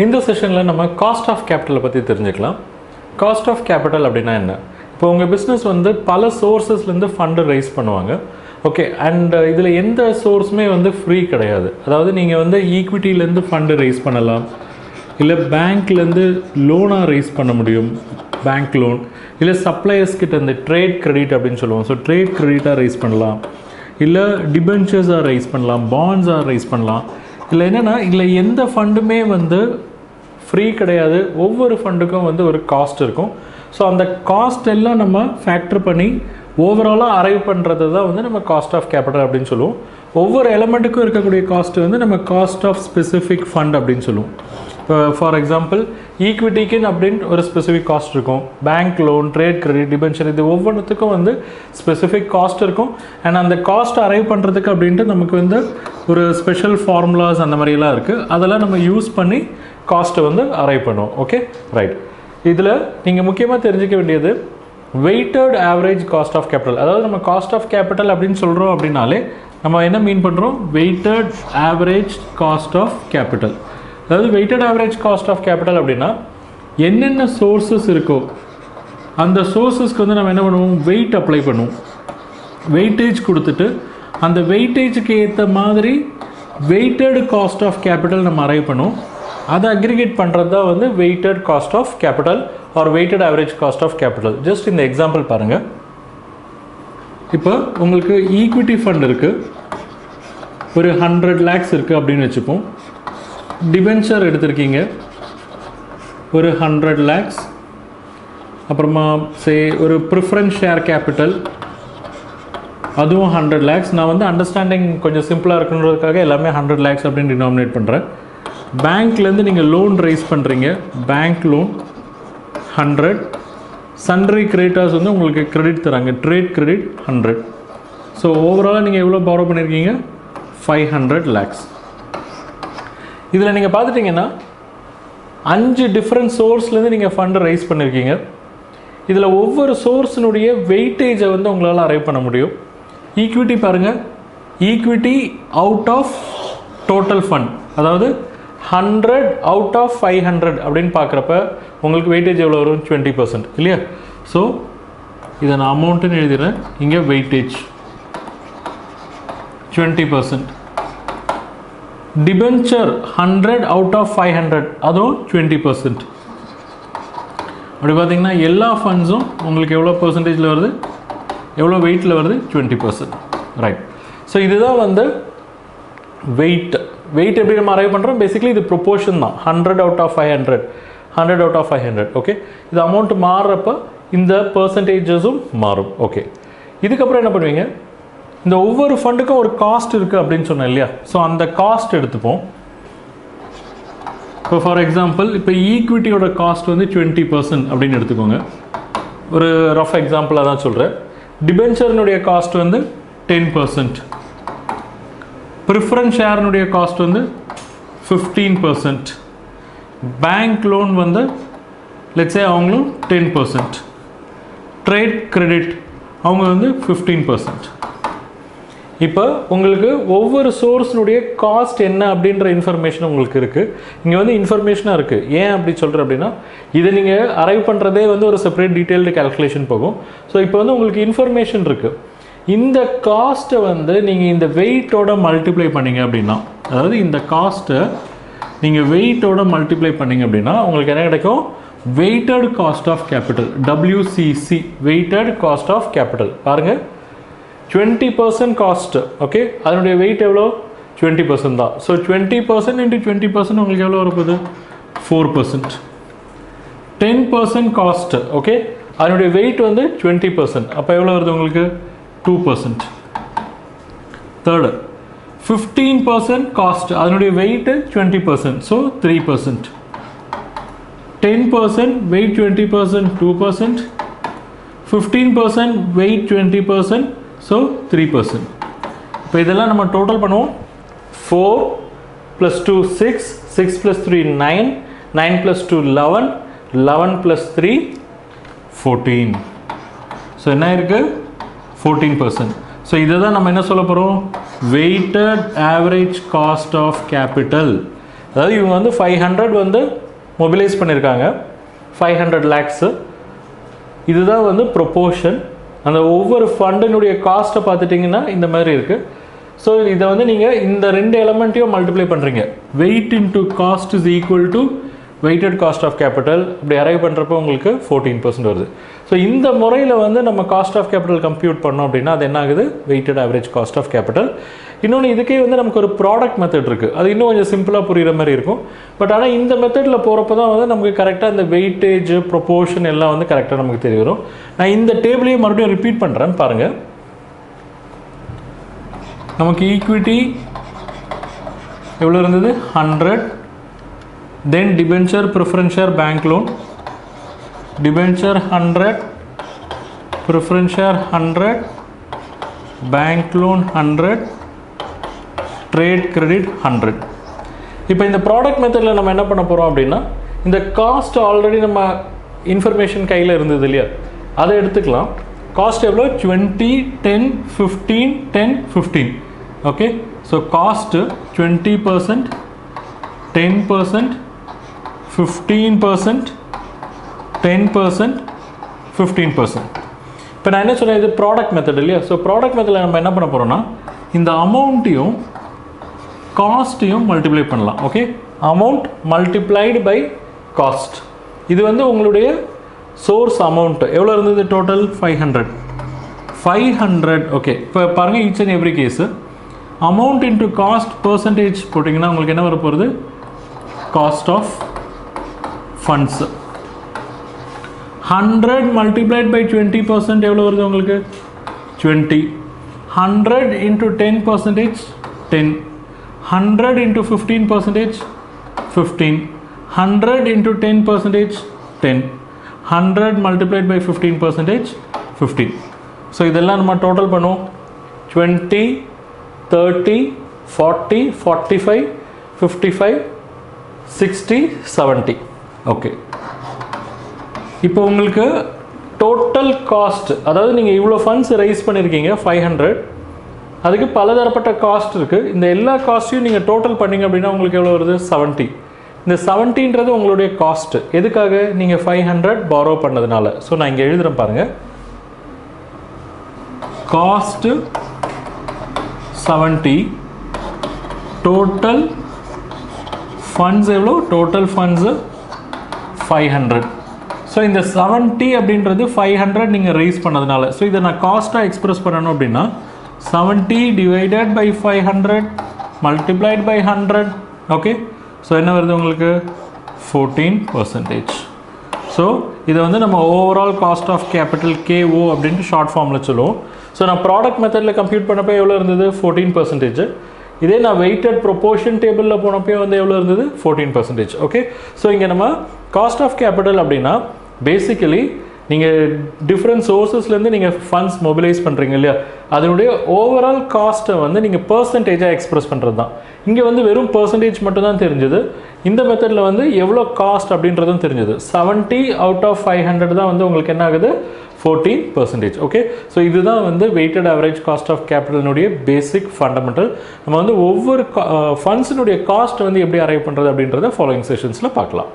இந்த செஷனில் நம்ம காஸ்ட் ஆஃப் கேபிட்டலை பற்றி தெரிஞ்சுக்கலாம். காஸ்ட் ஆஃப் கேபிட்டல் அப்படின்னா என்ன? இப்போ உங்கள் பிஸ்னஸ் வந்து பல சோர்ஸஸ்லேருந்து ஃபண்டு ரைஸ் பண்ணுவாங்க. ஓகே, அண்ட் இதில் எந்த சோர்ஸுமே வந்து ஃப்ரீ கிடையாது. அதாவது நீங்கள் வந்து ஈக்விட்டிலேருந்து ஃபண்டு ரைஸ் பண்ணலாம், இல்லை பேங்க்லேருந்து லோனாக ரைஸ் பண்ண முடியும், பேங்க் லோன், இல்லை சப்ளையர்ஸ்கிட்ட இந்த ட்ரேட் கிரெடிட் அப்படின்னு சொல்லுவோம். ஸோ ட்ரேட் கிரெடிட்டாக ரைஸ் பண்ணலாம், இல்லை டிபென்ச்சர்ஸாக ரைஸ் பண்ணலாம், பாண்ட்ஸாக ரைஸ் பண்ணலாம். இல்லை என்னென்னா இதில் எந்த ஃபண்டுமே வந்து ஃப்ரீ கிடையாது. ஒவ்வொரு ஃபண்டுக்கும் வந்து ஒரு காஸ்ட் இருக்கும். ஸோ அந்த காஸ்ட் எல்லாம் நம்ம ஃபேக்டர் பண்ணி ஓவராலாக அரைவ் பண்ணுறது தான் வந்து நம்ம காஸ்ட் ஆஃப் கேபிட்டல் அப்படின்னு சொல்லுவோம். ஒவ்வொரு எலமெண்ட்டுக்கும் இருக்கக்கூடிய காஸ்ட்டு வந்து நம்ம காஸ்ட் ஆஃப் ஸ்பெசிஃபிக் ஃபண்ட் அப்படின்னு சொல்லுவோம். இப்போ ஃபார் எக்ஸாம்பிள் ஈக்விட்டிக்குன்னு அப்படின்ட்டு ஒரு ஸ்பெசிஃபிக் காஸ்ட் இருக்கும். Bank loan, trade credit, debenture, இது ஒவ்வொன்றுத்துக்கும் வந்து ஸ்பெசிஃபிக் காஸ்ட் இருக்கும். அண்ட் அந்த காஸ்ட் அரைவ் பண்ணுறதுக்கு அப்படின்ட்டு நமக்கு வந்து ஒரு ஸ்பெஷல் ஃபார்முலாஸ் அந்த மாதிரிலாம் இருக்குது. அதெல்லாம் நம்ம யூஸ் பண்ணி காஸ்ட்டை வந்து அரைவ் பண்ணுவோம். Okay, right. இதில் நீங்கள் முக்கியமாக தெரிஞ்சிக்க வேண்டியது weighted average cost of capital. அதாவது நம்ம காஸ்ட் ஆஃப் கேபிட்டல் அப்படின்னு சொல்கிறோம் அப்படின்னாலே நம்ம என்ன மீன் பண்ணுறோம்? Weighted average cost of capital. அதாவது weighted average cost of capital அப்படின்னா என்னென்ன சோர்ஸஸ் இருக்கோ அந்த சோர்ஸஸ்க்கு வந்து நம்ம என்ன பண்ணுவோம்? வெயிட் அப்ளை பண்ணுவோம், வெயிட்டேஜ் கொடுத்துட்டு அந்த வெயிட்டேஜுக்கு ஏற்ற மாதிரி வெயிட்டட் காஸ்ட் ஆஃப் கேபிட்டல் நம்ம அரைவ் பண்ணுவோம். அதை அக்ரிகேட் பண்ணுறது தான் வந்து weighted cost of capital or weighted average cost of capital. Just இந்த எக்ஸாம்பிள் பாருங்கள். இப்போ உங்களுக்கு ஈக்விட்டி ஃபண்ட் இருக்குது, ஒரு 100 lakhs இருக்குது அப்படின்னு வச்சுப்போம். டிபென்ச்சர் எடுத்திருக்கீங்க ஒரு 100 lakhs. அப்புறமா ஒரு ப்ரிஃபரன்ஸ் ஷேர் கேபிட்டல், அதுவும் 100 lakhs. நான் வந்து அண்டர்ஸ்டாண்டிங் கொஞ்சம் சிம்பிளாக இருக்குன்றதுக்காக எல்லாமே 100 lakhs அப்படின்னு டினாமினேட் பண்ணுறேன். பேங்க்லேருந்து நீங்கள் லோன் ரைஸ் பண்ணுறீங்க, பேங்க் லோன் 100. சன்ட்ரி கிரெடிட்டர்ஸ் வந்து உங்களுக்கு கிரெடிட் தராங்க, ட்ரேட் கிரெடிட் 100. ஸோ ஓவராலாக நீங்கள் எவ்வளோ பாரோ பண்ணியிருக்கீங்க? 500 lakhs. இதில் நீங்கள் பார்த்துட்டிங்கன்னா 5 டிஃப்ரெண்ட் சோர்ஸ்லேருந்து நீங்கள் ஃபண்டு ரைஸ் பண்ணியிருக்கீங்க. இதில் ஒவ்வொரு சோர்ஸினுடைய வெயிட்டேஜை வந்து உங்களால் அரைவ் பண்ண முடியும். ஈக்விட்டி பாருங்கள், equity out of total fund, அதாவது 100 அவுட் ஆஃப் 500 அப்படின்னு பார்க்குறப்ப உங்களுக்கு வெயிட்டேஜ் எவ்வளோ வரும்? 20% இல்லையா? ஸோ இதை நான் அமௌண்ட்டுன்னு எழுதிடுறேன். இங்கே வெயிட்டேஜ் 20%. டிபென்ச்சர் 100 அவுட் ஆஃப் 500, அதுவும் 20%. அப்படி பார்த்தீங்கன்னா எல்லா ஃபண்ட்ஸும் உங்களுக்கு எவ்வளோ பர்சன்டேஜில் வருது, எவ்வளோ வெயிட்டில் வருது? 20%. ரைட். ஸோ இதுதான் வந்து வெயிட். வெயிட் எப்படி நம்ம அரைவ் பண்ணுறோம்? பேசிக்கலி இது ப்ரொப்போர்ஷன் தான். 100 out of 500, 100 out of 500. Okay, இது அமௌண்ட் மாறுறப்ப இந்த பர்சன்டேஜஸும் மாறும். ஓகே, இதுக்கப்புறம் என்ன பண்ணுவீங்க? இந்த ஒவ்வொரு ஃபண்டுக்கும் ஒரு காஸ்ட் இருக்குது அப்படின்னு சொன்னேன் இல்லையா? ஸோ அந்த காஸ்ட் எடுத்துப்போம். இப்போ ஃபார் எக்ஸாம்பிள் இப்போ ஈக்விட்டியோட காஸ்ட் வந்து 20% அப்படின்னு எடுத்துக்கோங்க. ஒரு ரஃப் எக்ஸாம்பிளாக தான் சொல்கிறேன். டிபென்ச்சர்னுடைய காஸ்ட் வந்து 10%. ப்ரிஃபரன்ஸ் ஷேர்னுடைய காஸ்ட் வந்து 15%. பேங்க் லோன் வந்து லெட்ஸே அவங்களும் 10%. ட்ரேட் கிரெடிட் அவங்க வந்து 15%. இப்போ உங்களுக்கு ஒவ்வொரு சோர்ஸினுடைய காஸ்ட் என்ன அப்படின்ற இன்ஃபர்மேஷன் உங்களுக்கு இருக்குது. இங்கே வந்து இன்ஃபர்மேஷனாக இருக்குது. ஏன் அப்படி சொல்கிறேன் அப்படின்னா இதை நீங்கள் அரைவ் பண்ணுறதே வந்து ஒரு செப்பரேட் டீட்டெயில்டு கேல்குலேஷன் போகும். ஸோ இப்போ வந்து உங்களுக்கு இன்ஃபர்மேஷன் இருக்குது. இந்த காஸ்ட்டை வந்து நீங்கள் இந்த வெயிட்டோட மல்டிப்ளை பண்ணிங்க அப்படின்னா, அதாவது இந்த காஸ்ட்டை நீங்கள் வெயிட்டோட மல்டிப்ளை பண்ணிங்க அப்படின்னா உங்களுக்கு என்ன கிடைக்கும்? Weighted cost of capital, WCC, weighted cost of capital. பாருங்கள், 20% காஸ்ட். ஓகே, அதனுடைய வெயிட் எவ்வளோ? 20% தான். ஸோ 20% இன்ட்டு 20% உங்களுக்கு எவ்வளோ வரப்போகுது? 4%. 10% காஸ்ட். ஓகே, அதனுடைய வெயிட் வந்து 20%. அப்போ எவ்வளோ வருது உங்களுக்கு? 2%. தேர்டு 15% காஸ்ட், அதனுடைய weight 20%, so 3%. 10% weight 20%, 2%. 15% weight 20%, so 3%. இப்போ இதெல்லாம் நம்ம டோட்டல் பண்ணுவோம். 4 + 2 6, 6 + 3 9, 9 + 2 11, 11 + 3 14. ஸோ என்ன இருக்குது? 14%. ஸோ இதை தான் நம்ம என்ன சொல்ல போகிறோம்? Weighted average cost of capital. அதாவது இவங்க வந்து 500 வந்து மொபிலைஸ் பண்ணியிருக்காங்க, 500 lakhs. இதுதான் வந்து ப்ரொப்போர்ஷன். அந்த ஒவ்வொரு ஃபண்டினுடைய காஸ்ட்டை பார்த்துட்டிங்கன்னா இந்த மாதிரி இருக்குது. ஸோ இதை வந்து நீங்கள் இந்த 2 எலமெண்ட்டையும் மல்டிப்ளை பண்ணுறீங்க. Weight into cost is equal to weighted cost of capital. அப்படி அரைவ் பண்ணுறப்போ உங்களுக்கு 14% வருது. ஸோ இந்த முறையில் வந்து நம்ம காஸ்ட் ஆஃப் கேபிட்டல் கம்ப்யூட் பண்ணோம் அப்படின்னா அது என்ன ஆகுது? Weighted average cost of capital. இன்னொன்று இதுக்கே வந்து நமக்கு ஒரு ப்ராடக்ட் மெத்தட் இருக்குது. அது இன்னும் கொஞ்சம் சிம்பிளாக புரிகிற மாதிரி இருக்கும். பட் ஆனால் இந்த மெத்தடில் போகிறப்ப தான் வந்து நமக்கு கரெக்டாக இந்த வெயிட்டேஜ் ப்ரொப்போர்ஷன் எல்லாம் வந்து கரெக்டாக நமக்கு தெரிய வரும். நான் இந்த டேபிளையும் மறுபடியும் ரிப்பீட் பண்ணுறேன் பாருங்கள். நமக்கு ஈக்விட்டி எவ்வளோ இருந்தது? 100. Then debenture, preference share, bank loan. Debenture 100, preference share 100, bank loan 100, trade credit 100. இப்போ இந்த ப்ராடக்ட் மெத்தடில் நம்ம என்ன பண்ண போகிறோம் அப்படின்னா, இந்த காஸ்ட் ஆல்ரெடி நம்ம இன்ஃபர்மேஷன் கையில் இருந்தது இல்லையா, அதை எடுத்துக்கலாம். காஸ்ட் எவ்வளோ? 20, 10, 15, 10, 15. Okay, so cost 20%, 10%, 15%, 10%, 15%. இப்போ நான் என்ன சொன்னேன், இது ப்ராடக்ட் மெத்தட் இல்லையா? ஸோ ப்ராடக்ட் மெத்தடில் நம்ம என்ன பண்ண போகிறோம்னா, இந்த அமௌண்ட்டையும் காஸ்ட்டையும் மல்டிப்ளை பண்ணலாம். Okay, amount multiplied by cost. இது வந்து உங்களுடைய சோர்ஸ் அமௌண்ட் எவ்வளோ இருந்தது? டோட்டல் 500. 500. ஓகே, இப்போ பாருங்கள், each and every case amount into cost percentage போட்டிங்கன்னா உங்களுக்கு என்ன வர போகிறது? Cost of funds. 100 multiplied by 20% எவ்வளோ வருது உங்களுக்கு? 20. 100 into 10%, 10. 100 into 15%, 15. 100 into 10%, 10. 100 multiplied by 15%, 15. So இதெல்லாம் நம்ம டோட்டல் பண்ணுவோம். 20, 30, 40, 45, 55, 60, 70. ஓகே, இப்போ உங்களுக்கு டோட்டல் காஸ்ட், அதாவது நீங்கள் இவ்வளோ ஃபண்ட்ஸ் ரைஸ் பண்ணியிருக்கீங்க 500, அதுக்கு பலதரப்பட்ட காஸ்ட் இருக்குது. இந்த எல்லா காஸ்ட்டையும் நீங்கள் டோட்டல் பண்ணிங்க அப்படின்னா உங்களுக்கு எவ்வளோ வருது? 70. இந்த 70ன்றது உங்களுடைய காஸ்ட்டு. எதுக்காக? நீங்கள் 500 பாரோ பண்ணதுனால. ஸோ நான் இங்கே எழுதுகிறேன் பாருங்கள். காஸ்ட்டு 70, டோட்டல் ஃபண்ட்ஸ் எவ்வளோ? Total funds 500. ஸோ இந்த 70 அப்படின்றது 500 நீங்கள் ரைஸ் பண்ணதுனால. ஸோ இதை நான் காஸ்ட்டாக எக்ஸ்பிரஸ் பண்ணணும் அப்படின்னா 70 divided by 500 multiplied by 100. Okay, so என்ன வருது உங்களுக்கு? 14%. ஸோ இதை வந்து நம்ம overall cost of capital KO அப்படின்ட்டு ஷார்ட் ஃபார்மில் சொல்லுவோம். ஸோ நான் ப்ராடக்ட் மெத்தடில் கம்ப்யூட் பண்ணப்போ எவ்வளோ இருந்தது? 14%. இதே நான் வெயிட்டட் ப்ரொப்போர்ஷன் டேபிளில் போனப்போ வந்து எவ்வளோ இருந்தது? 14%. ஓகே, ஸோ இங்கே நம்ம காஸ்ட் ஆஃப் கேபிட்டல் அப்படின்னா பேசிக்கலி நீங்கள் டிஃப்ரெண்ட் சோர்ஸஸ்லேருந்து நீங்கள் ஃபண்ட்ஸ் மொபிலைஸ் பண்ணுறீங்க இல்லையா, அதனுடைய ஓவரால் காஸ்ட்டை வந்து நீங்கள் பர்சன்டேஜாக எக்ஸ்பிரஸ் பண்ணுறது தான். இங்கே வந்து வெறும் பர்சன்டேஜ் மட்டும்தான் தெரிஞ்சது. இந்த மெத்தடில் வந்து எவ்வளோ காஸ்ட் அப்படின்றதும் தெரிஞ்சது. 70 out of 500 தான் வந்து உங்களுக்கு என்ன ஆகுது? 14%. ஓகே, ஸோ இதுதான் வந்து வெயிட்டட் ஆவரேஜ் காஸ்ட் ஆஃப் கேபிட்டலினுடைய பேசிக் ஃபண்டமெண்டல். நம்ம வந்து ஒவ்வொரு ஃபண்ட்ஸினுடைய காஸ்ட் வந்து எப்படி அரைவ் பண்ணுறது அப்படின்றத ஃபாலோயிங் செஷன்ஸில் பார்க்கலாம்.